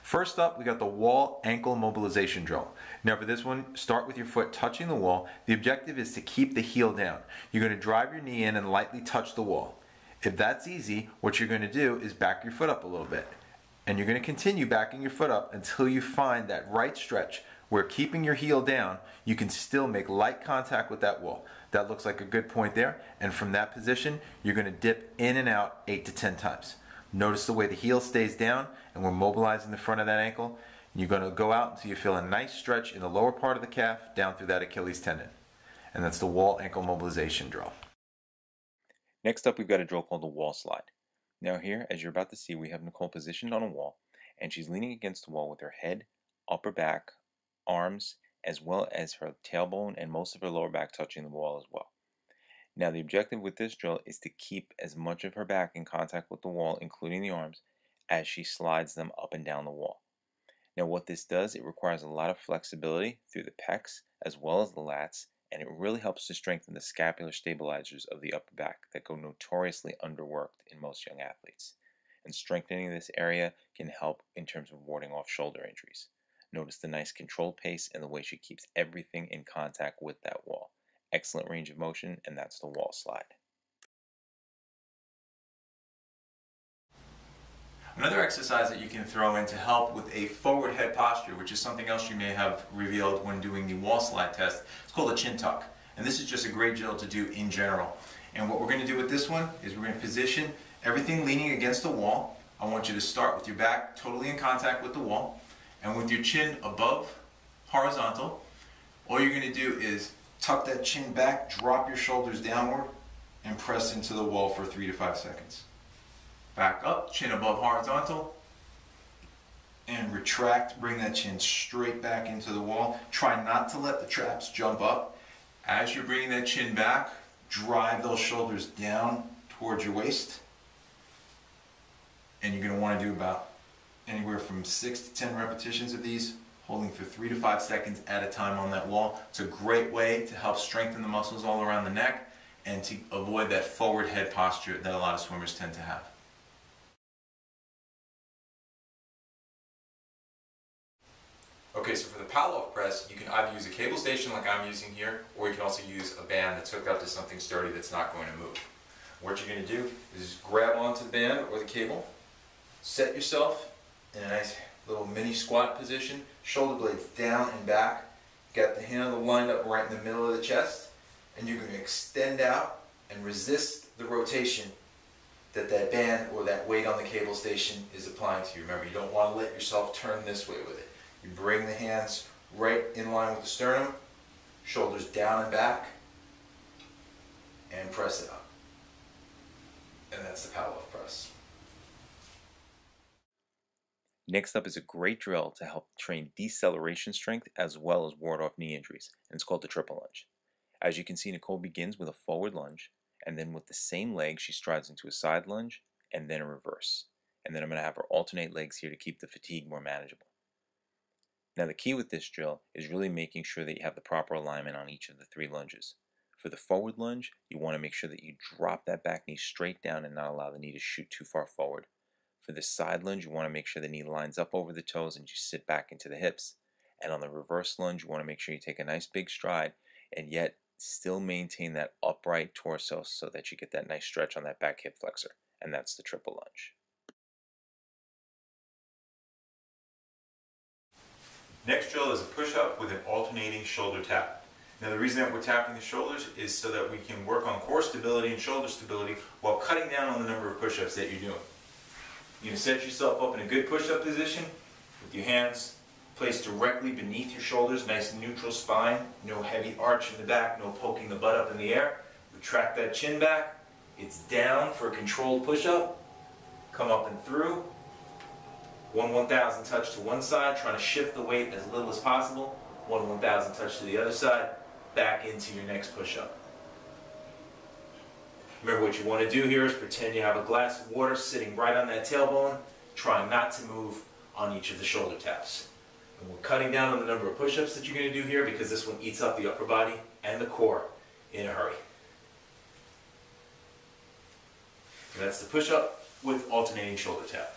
First up, we got the wall ankle mobilization drill. Now for this one, start with your foot touching the wall. The objective is to keep the heel down. You're going to drive your knee in and lightly touch the wall. If that's easy, what you're going to do is back your foot up a little bit. And you're going to continue backing your foot up until you find that right stretch where keeping your heel down, you can still make light contact with that wall. That looks like a good point there. And from that position, you're going to dip in and out 8 to 10 times. Notice the way the heel stays down and we're mobilizing the front of that ankle. You're going to go out until you feel a nice stretch in the lower part of the calf down through that Achilles tendon. And that's the wall ankle mobilization drill. Next up, we've got a drill called the wall slide. Now here, as you're about to see, we have Nicole positioned on a wall, and she's leaning against the wall with her head, upper back, arms, as well as her tailbone and most of her lower back touching the wall as well. Now the objective with this drill is to keep as much of her back in contact with the wall, including the arms, as she slides them up and down the wall. Now what this does, it requires a lot of flexibility through the pecs as well as the lats, and it really helps to strengthen the scapular stabilizers of the upper back that go notoriously underworked in most young athletes. And strengthening this area can help in terms of warding off shoulder injuries. Notice the nice controlled pace and the way she keeps everything in contact with that wall. Excellent range of motion, and that's the wall slide. Another exercise that you can throw in to help with a forward head posture, which is something else you may have revealed when doing the wall slide test, it's called a chin tuck. And this is just a great drill to do in general. And what we're going to do with this one is we're going to position everything leaning against the wall. I want you to start with your back totally in contact with the wall and with your chin above horizontal. All you're going to do is tuck that chin back, drop your shoulders downward, and press into the wall for 3 to 5 seconds. Back up, chin above horizontal, and retract, bring that chin straight back into the wall. Try not to let the traps jump up. As you're bringing that chin back, drive those shoulders down towards your waist. And you're going to want to do about anywhere from 6 to 10 repetitions of these, holding for 3 to 5 seconds at a time on that wall. It's a great way to help strengthen the muscles all around the neck and to avoid that forward head posture that a lot of swimmers tend to have. Okay, so for the power-off press, you can either use a cable station like I'm using here, or you can also use a band that's hooked up to something sturdy that's not going to move. What you're going to do is grab onto the band or the cable, set yourself in a nice little mini squat position, shoulder blades down and back, got the handle lined up right in the middle of the chest, and you're going to extend out and resist the rotation that that band or that weight on the cable station is applying to you. Remember, you don't want to let yourself turn this way with it. You bring the hands right in line with the sternum, shoulders down and back, and press it up. And that's the power-off press. Next up is a great drill to help train deceleration strength as well as ward off knee injuries, and it's called the triple lunge. As you can see, Nicole begins with a forward lunge, and then with the same leg she strides into a side lunge and then a reverse. And then I'm going to have her alternate legs here to keep the fatigue more manageable. Now the key with this drill is really making sure that you have the proper alignment on each of the 3 lunges. For the forward lunge, you want to make sure that you drop that back knee straight down and not allow the knee to shoot too far forward. For the side lunge, you want to make sure the knee lines up over the toes and you sit back into the hips. And on the reverse lunge, you want to make sure you take a nice big stride and yet still maintain that upright torso so that you get that nice stretch on that back hip flexor. And that's the triple lunge. Next drill is a push-up with an alternating shoulder tap. Now the reason that we're tapping the shoulders is so that we can work on core stability and shoulder stability while cutting down on the number of push-ups that you're doing. You're going to set yourself up in a good push-up position with your hands placed directly beneath your shoulders, nice neutral spine, no heavy arch in the back, no poking the butt up in the air. Retract that chin back. It's down for a controlled push-up. Come up and through. 1/1000 touch to one side, trying to shift the weight as little as possible. 1/1000 touch to the other side, back into your next push-up. Remember, what you want to do here is pretend you have a glass of water sitting right on that tailbone, trying not to move on each of the shoulder taps. And we're cutting down on the number of push-ups that you're going to do here because this one eats up the upper body and the core in a hurry. And that's the push-up with alternating shoulder tap.